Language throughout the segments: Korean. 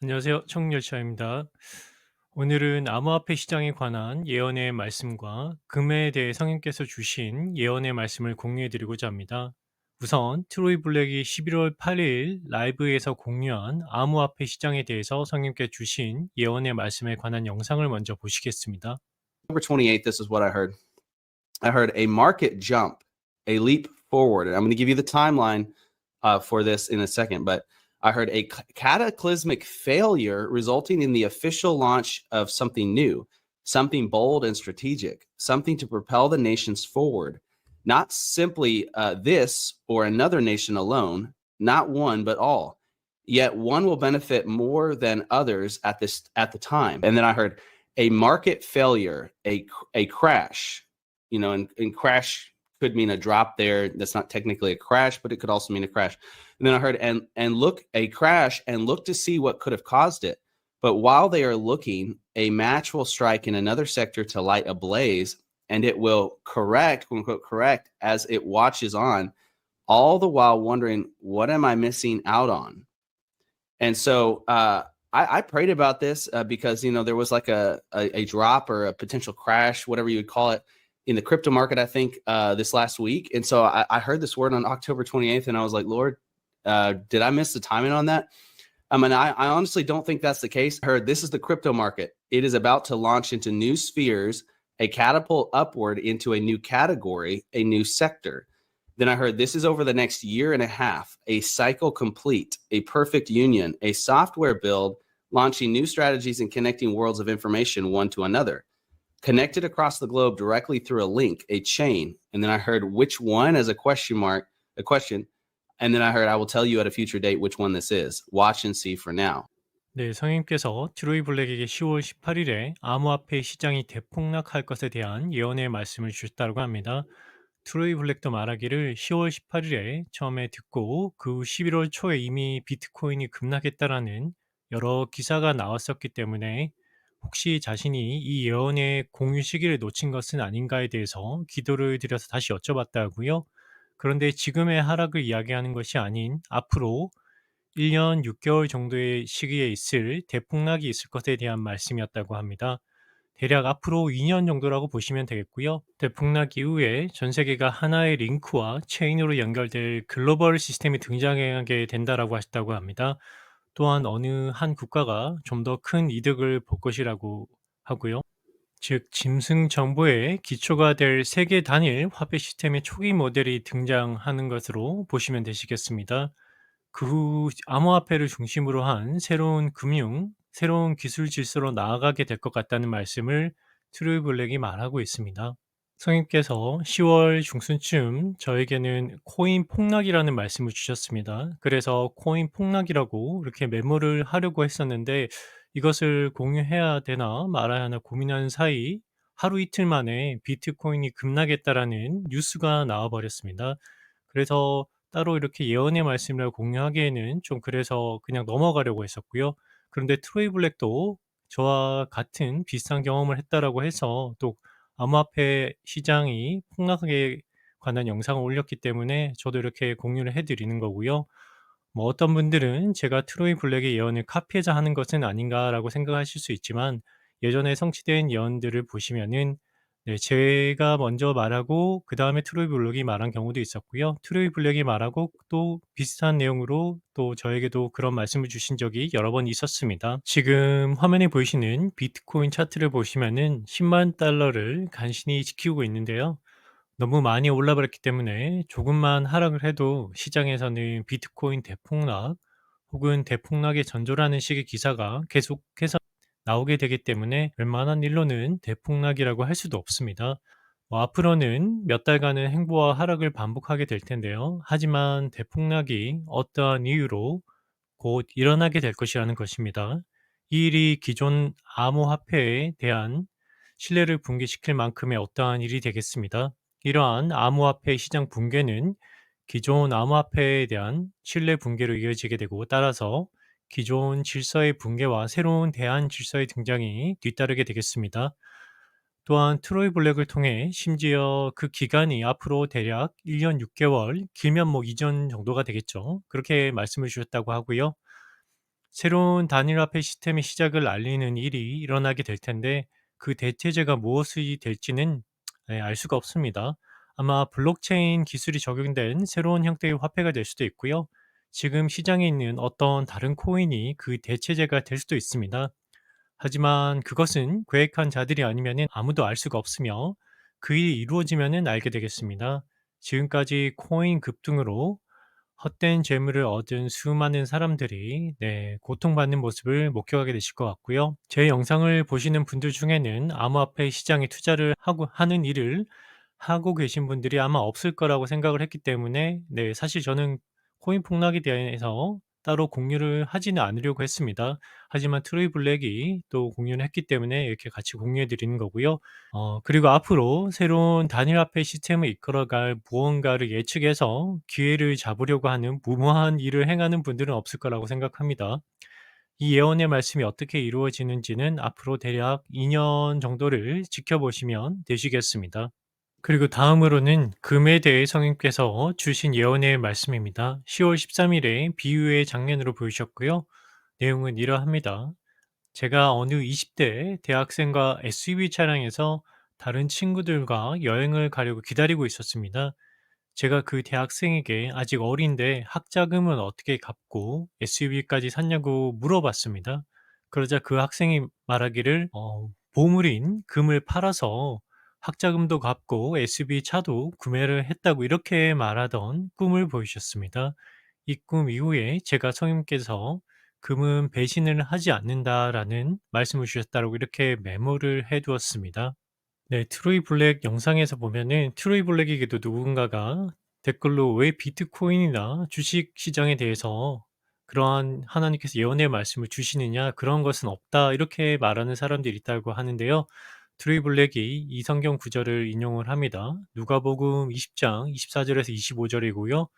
안녕하세요. 청열차입니다. 오늘은 암호화폐 시장에 관한 예언의 말씀과 금에 대해 성인께서 주신 예언의 말씀을 공유해 드리고자 합니다. 우선 트로이 블랙이 11월 8일 라이브에서 공유한 암호화폐 시장에 대해서 성인께 주신 예언의 말씀에 관한 영상을 먼저 보시겠습니다. October 28th, this is what I heard. I heard a market jump, a leap forward. And I'm going to give you the timeline for this in a second, but I heard a cataclysmic failure resulting in the official launch of something new, something bold and strategic, something to propel the nations forward. Not simply this or another nation alone, not one, but all. Yet one will benefit more than others at the time. And then I heard a market failure, a crash, and crash could mean a drop there. That's not technically a crash, but it could also mean a crash. And then I heard and look a crash and look to see what could have caused it. But while they are looking, a match will strike in another sector to light a blaze, and it will correct, quote unquote, correct as it watches on, all the while wondering, what am I missing out on? And so I prayed about this because there was like a drop or a potential crash, whatever you would call it, in the crypto market, I think, this last week. And so I heard this word on October 28th, and I was like, Lord, did I miss the timing on that? And I honestly don't think that's the case. I heard this is the crypto market. It is about to launch into new spheres, a catapult upward into a new category, a new sector. Then I heard this is over the next year and a half, a cycle complete, a perfect union, a software build, launching new strategies and connecting worlds of information one to another, connected across the globe directly through a link, a chain. And then I heard which one as a question mark, a question. And then I heard I will tell you at a future date which one this is. Watch and see for now. 네, 성인께서 트로이 블랙에게 10월 18일에 암호화폐 시장이 대폭락할 것에 대한 예언의 말씀을 주셨다고 합니다. 트로이 블랙도 말하기를 10월 18일에 처음에 듣고 그 후 11월 초에 이미 비트코인이 급락했다라는 여러 기사가 나왔었기 때문에 혹시 자신이 이 예언의 공유 시기를 놓친 것은 아닌가에 대해서 기도를 드려서 다시 여쭤봤다고요. 그런데 지금의 하락을 이야기하는 것이 아닌 앞으로 1년 6개월 정도의 시기에 있을 대폭락이 있을 것에 대한 말씀이었다고 합니다. 대략 앞으로 2년 정도라고 보시면 되겠고요. 대폭락 이후에 전 세계가 하나의 링크와 체인으로 연결될 글로벌 시스템이 등장하게 된다라고 하셨다고 합니다. 또한 어느 한 국가가 좀 더 큰 이득을 볼 것이라고 하고요. 즉 짐승 정보의 기초가 될 세계 단일 화폐 시스템의 초기 모델이 등장하는 것으로 보시면 되시겠습니다. 그 후 암호화폐를 중심으로 한 새로운 금융, 새로운 기술 질서로 나아가게 될 것 같다는 말씀을 트루이 블랙이 말하고 있습니다. 성인께서 10월 중순쯤 저에게는 코인 폭락이라는 말씀을 주셨습니다. 그래서 코인 폭락이라고 이렇게 메모를 하려고 했었는데 이것을 공유해야 되나 말아야 하나 고민하는 사이 하루 이틀 만에 비트코인이 급락했다라는 뉴스가 나와 버렸습니다. 그래서 따로 이렇게 예언의 말씀을 공유하기에는 좀 그래서 그냥 넘어가려고 했었고요. 그런데 트로이 블랙도 저와 같은 비슷한 경험을 했다라고 해서 또 암호화폐 시장이 폭락에 관한 영상을 올렸기 때문에 저도 이렇게 공유를 해 드리는 거고요. 뭐 어떤 분들은 제가 트로이 블랙의 예언을 카피해서 하는 것은 아닌가라고 생각하실 수 있지만 예전에 성취된 예언들을 보시면은 네, 제가 먼저 말하고 그다음에 트로이 블랙이 말한 경우도 있었고요. 트로이 블랙이 말하고 또 비슷한 내용으로 또 저에게도 그런 말씀을 주신 적이 여러 번 있었습니다. 지금 화면에 보이시는 비트코인 차트를 보시면은 10만 달러를 간신히 지키고 있는데요. 너무 많이 올라버렸기 때문에 조금만 하락을 해도 시장에서는 비트코인 대폭락 혹은 대폭락의 전조라는 식의 기사가 계속해서 나오게 되기 때문에 웬만한 일로는 대폭락이라고 할 수도 없습니다. 뭐 앞으로는 몇 달간은 행보와 하락을 반복하게 될 텐데요. 하지만 대폭락이 어떠한 이유로 곧 일어나게 될 것이라는 것입니다. 이 일이 기존 암호화폐에 대한 신뢰를 붕괴시킬 만큼의 어떠한 일이 되겠습니다. 이러한 암호화폐 시장 붕괴는 기존 암호화폐에 대한 신뢰 붕괴로 이어지게 되고 따라서 기존 질서의 붕괴와 새로운 대안 질서의 등장이 뒤따르게 되겠습니다. 또한 트로이 블랙을 통해 심지어 그 기간이 앞으로 대략 1년 6개월, 길면 뭐 2년 정도가 되겠죠. 그렇게 말씀을 주셨다고 하고요. 새로운 단일화폐 시스템의 시작을 알리는 일이 일어나게 될 텐데 그 대체제가 무엇이 될지는 알 수가 없습니다. 아마 블록체인 기술이 적용된 새로운 형태의 화폐가 될 수도 있고요. 지금 시장에 있는 어떤 다른 코인이 그 대체제가 될 수도 있습니다. 하지만 그것은 계획한 자들이 아니면 아무도 알 수가 없으며 그 일이 이루어지면 알게 되겠습니다. 지금까지 코인 급등으로 헛된 재물을 얻은 수많은 사람들이 고통받는 모습을 목격하게 되실 것 같고요. 제 영상을 보시는 분들 중에는 암호화폐 시장에 투자를 하는 일을 하고 계신 분들이 아마 없을 거라고 생각을 했기 때문에 사실 저는 코인 폭락에 대해서 따로 공유를 하지는 않으려고 했습니다. 하지만 트로이 블랙이 또 공유를 했기 때문에 이렇게 같이 공유해 드리는 거고요. 그리고 앞으로 새로운 단일화폐 시스템을 이끌어갈 무언가를 예측해서 기회를 잡으려고 하는 무모한 일을 행하는 분들은 없을 거라고 생각합니다. 이 예언의 말씀이 어떻게 이루어지는지는 앞으로 대략 2년 정도를 지켜보시면 되시겠습니다. 그리고 다음으로는 금에 대해 성인께서 주신 예언의 말씀입니다. 10월 13일에 비유의 장면으로 보이셨고요. 내용은 이러합니다. 제가 어느 20대 대학생과 SUV 차량에서 다른 친구들과 여행을 가려고 기다리고 있었습니다. 제가 그 대학생에게 아직 어린데 학자금은 어떻게 갚고 SUV까지 샀냐고 물어봤습니다. 그러자 그 학생이 말하기를 보물인 금을 팔아서 학자금도 갚고 SUV 차도 구매를 했다고 이렇게 말하던 꿈을 보이셨습니다. 이 꿈 이후에 제가 성님께서 금은 배신을 하지 않는다라는 말씀을 주셨다고 이렇게 메모를 해 두었습니다. 네, 트로이 블랙 영상에서 보면은 트로이 블랙에게도 누군가가 댓글로 "왜 비트코인이나 주식 시장에 대해서 그러한 하나님께서 예언의 말씀을 주시느냐. 그런 것은 없다." 이렇게 말하는 사람들이 있다고 하는데요. 트로이 블랙이 이 성경 구절을 인용을 합니다. 누가복음 20장 24절에서 25절이고요.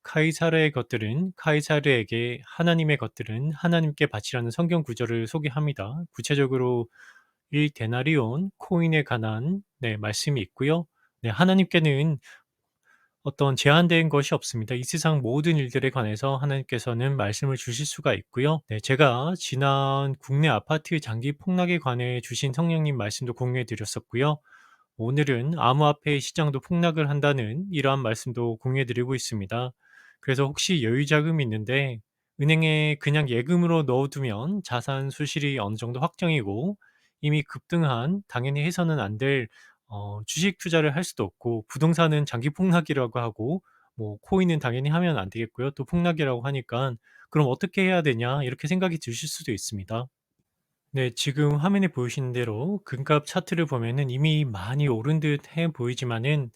카이사르의 것들은 카이사르에게, 하나님의 것들은 하나님께 바치라는 성경 구절을 소개합니다. 구체적으로 1 데나리온 코인에 관한 말씀이 있고요. 하나님께는 어떤 제한된 것이 없습니다. 이 세상 모든 일들에 관해서 하나님께서는 말씀을 주실 수가 있고요. 제가 지난 국내 아파트 장기 폭락에 관해 주신 성령님 말씀도 공유해 드렸었고요. 오늘은 암호화폐 시장도 폭락을 한다는 이러한 말씀도 공유해 드리고 있습니다. 그래서 혹시 여유 자금이 있는데 은행에 그냥 예금으로 넣어두면 자산 수실이 어느 정도 확정이고 이미 급등한, 당연히 해서는 안 될 주식 투자를 할 수도 없고, 부동산은 장기 폭락이라고 하고 뭐 코인은 당연히 하면 안 되겠고요. 또 폭락이라고 하니까 '그럼 어떻게 해야 되냐?' 이렇게 생각이 드실 수도 있습니다. 네, 지금 화면에 보이시는 대로 금값 차트를 보면은 이미 많이 오른 듯해 보이지만은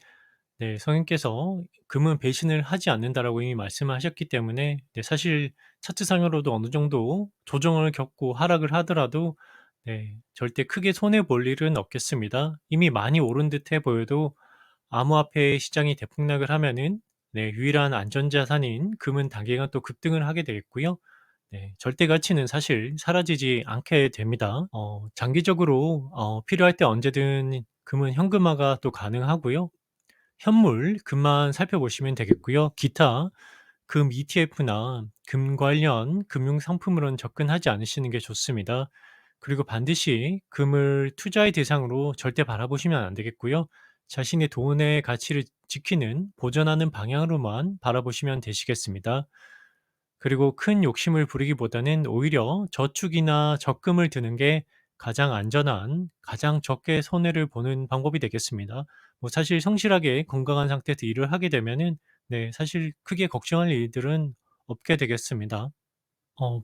성인께서 "금은 배신을 하지 않는다."라고 이미 말씀을 하셨기 때문에 사실 차트상으로도 어느 정도 조정을 겪고 하락을 하더라도 절대 크게 손해 볼 일은 없겠습니다. 이미 많이 오른 듯해 보여도 암호화폐 시장이 대폭락을 하면은 유일한 안전자산인 금은 단기간 또 급등을 하게 되겠고요. 절대 가치는 사실 사라지지 않게 됩니다. 장기적으로 필요할 때 언제든 금은 현금화가 또 가능하고요. 현물, 금만 살펴보시면 되겠고요. 기타 금 ETF나 금 관련 금융 상품으로는 접근하지 않으시는 게 좋습니다. 그리고 반드시 금을 투자의 대상으로 절대 바라보시면 안 되겠고요. 자신의 돈의 가치를 지키는, 보존하는 방향으로만 바라보시면 되시겠습니다. 그리고 큰 욕심을 부리기보다는 오히려 저축이나 적금을 드는 게 가장 안전한, 가장 적게 손해를 보는 방법이 되겠습니다. 뭐 사실 성실하게 건강한 상태에서 일을 하게 되면은 사실 크게 걱정할 일들은 없게 되겠습니다.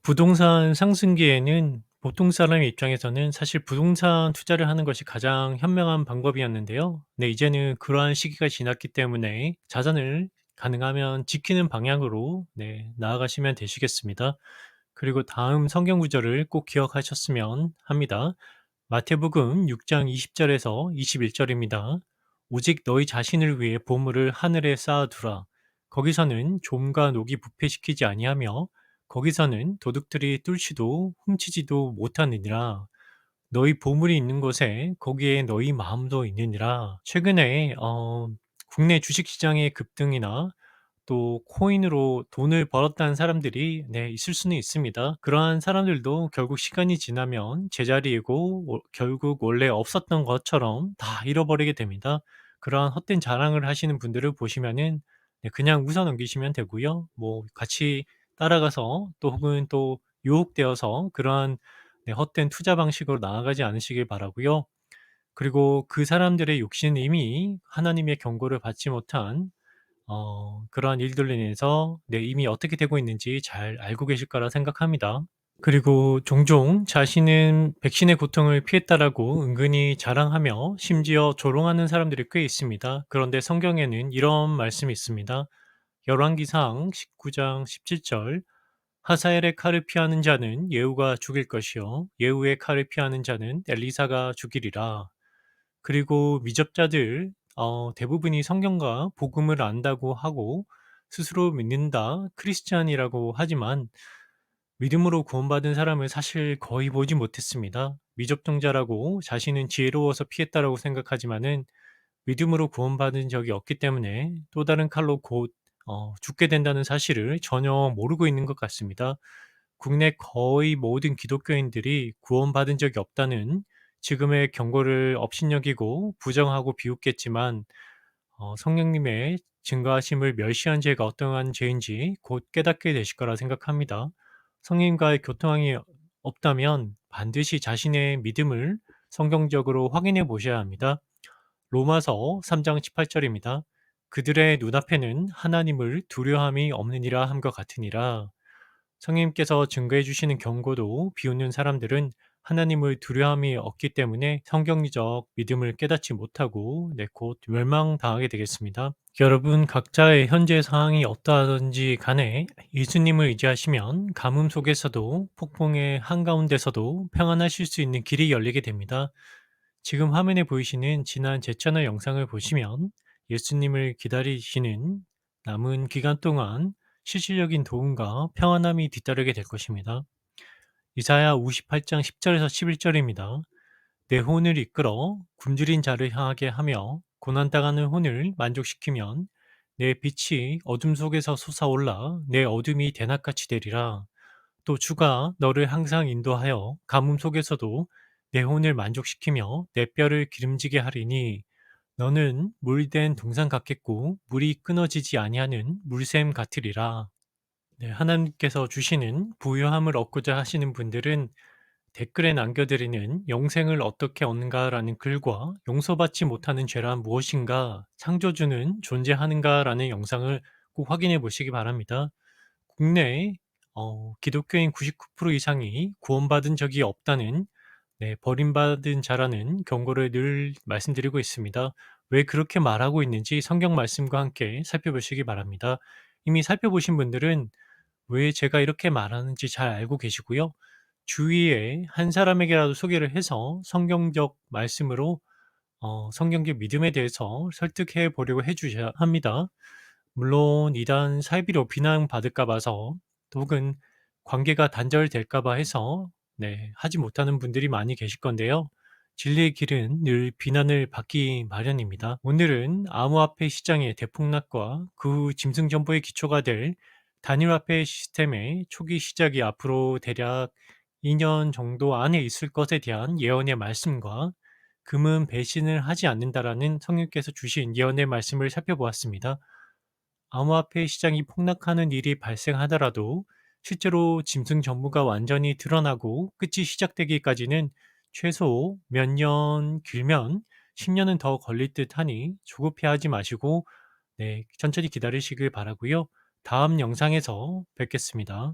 부동산 상승기에는 보통 사람의 입장에서는 사실 부동산 투자를 하는 것이 가장 현명한 방법이었는데요. 이제는 그러한 시기가 지났기 때문에 자산을 가능하면 지키는 방향으로 나아가시면 되시겠습니다. 그리고 다음 성경 구절을 꼭 기억하셨으면 합니다. 마태복음 6장 20 절에서 21 절입니다. "오직 너희 자신을 위해 보물을 하늘에 쌓아 두라. 거기서는 좀과 녹이 부패시키지 아니하며 거기서는 도둑들이 뚫지도 훔치지도 못하느니라. 너희 보물이 있는 곳에 거기에 너희 마음도 있느니라." 최근에 국내 주식 시장의 급등이나 또 코인으로 돈을 벌었다는 사람들이 있을 수는 있습니다. 그러한 사람들도 결국 시간이 지나면 제자리이고 결국 원래 없었던 것처럼 다 잃어버리게 됩니다. 그러한 헛된 자랑을 하시는 분들을 보시면은 그냥 웃어 넘기시면 되고요. 뭐 같이 따라가서 또 혹은 또 유혹되어서 그러한 헛된 투자 방식으로 나아가지 않으시길 바라고요. 그리고 그 사람들의 욕심은 이미 하나님의 경고를 받지 못한 그러한 일들로 인해서 이미 어떻게 되고 있는지 잘 알고 계실 거라 생각합니다. 그리고 종종 자신은 백신의 고통을 피했다라고 은근히 자랑하며 심지어 조롱하는 사람들이 꽤 있습니다. 그런데 성경에는 이런 말씀이 있습니다. 열왕기상 19장 17절 하사엘의 칼을 피하는 자는 예후가 죽일 것이요 예후의 칼을 피하는 자는 엘리사가 죽이리라. 그리고 미접자들 대부분이 성경과 복음을 안다고 하고 스스로 믿는다, 크리스찬이라고 하지만 믿음으로 구원받은 사람을 사실 거의 보지 못했습니다. 미접종자라고 자신은 지혜로워서 피했다라고 생각하지만은 믿음으로 구원받은 적이 없기 때문에 또 다른 칼로 곧 죽게 된다는 사실을 전혀 모르고 있는 것 같습니다. 국내 거의 모든 기독교인들이 구원받은 적이 없다는 지금의 경고를 업신여기고 부정하고 비웃겠지만 성령님의 증거하심을 멸시한 죄가 어떠한 죄인지 곧 깨닫게 되실 거라 생각합니다. 성령님과의 교통이 없다면 반드시 자신의 믿음을 성경적으로 확인해 보셔야 합니다. 로마서 3장 18절입니다. 그들의 눈앞에는 하나님을 두려움이 없느니라 함과 같으니라. 성령님께서 증거해 주시는 경고도 비웃는 사람들은 하나님을 두려움이 없기 때문에 성경적 믿음을 깨닫지 못하고 곧 멸망당하게 되겠습니다. 여러분 각자의 현재 상황이 어떠하든지 간에 예수님을 의지하시면 가뭄 속에서도 폭풍의 한가운데서도 평안하실 수 있는 길이 열리게 됩니다. 지금 화면에 보이시는 지난 제 채널 영상을 보시면 예수님을 기다리시는 남은 기간 동안 실질적인 도움과 평안함이 뒤따르게 될 것입니다. 이사야 58장 10절에서 11절입니다. 내 혼을 이끌어 굶주린 자를 향하게 하며 고난당하는 혼을 만족시키면 내 빛이 어둠 속에서 솟아올라 내 어둠이 대낮같이 되리라. 또 주가 너를 항상 인도하여 가뭄 속에서도 내 혼을 만족시키며 내 뼈를 기름지게 하리니 너는 물된 동산 같겠고 물이 끊어지지 아니하는 물샘 같으리라. 하나님께서 주시는 부유함을 얻고자 하시는 분들은 댓글에 남겨드리는 영생을 어떻게 얻는가라는 글과 용서받지 못하는 죄란 무엇인가, 창조주는 존재하는가라는 영상을 꼭 확인해 보시기 바랍니다. 국내 기독교인 99% 이상이 구원받은 적이 없다는 버림받은 자라는 경고를 늘 말씀드리고 있습니다. 왜 그렇게 말하고 있는지 성경 말씀과 함께 살펴보시기 바랍니다. 이미 살펴보신 분들은 왜 제가 이렇게 말하는지 잘 알고 계시고요. 주위에 한 사람에게라도 소개를 해서 성경적 말씀으로 성경적 믿음에 대해서 설득해 보려고 해 주셔야 합니다. 물론 이단 사이비로 비난받을까 봐서 혹은 관계가 단절될까 봐 해서 하지 못하는 분들이 많이 계실 건데요. 진리의 길은 늘 비난을 받기 마련입니다. 오늘은 암호화폐 시장의 대폭락과 그 후 짐승 정보의 기초가 될 단일화폐 시스템의 초기 시작이 앞으로 대략 2년 정도 안에 있을 것에 대한 예언의 말씀과 금은 배신을 하지 않는다라는 성령께서 주신 예언의 말씀을 살펴보았습니다. 암호화폐 시장이 폭락하는 일이 발생하더라도 실제로 짐승 전무가 완전히 드러나고 끝이 시작되기까지는 최소 몇 년, 길면 10년은 더 걸릴 듯하니 조급해하지 마시고 천천히 기다리시길 바라고요. 다음 영상에서 뵙겠습니다.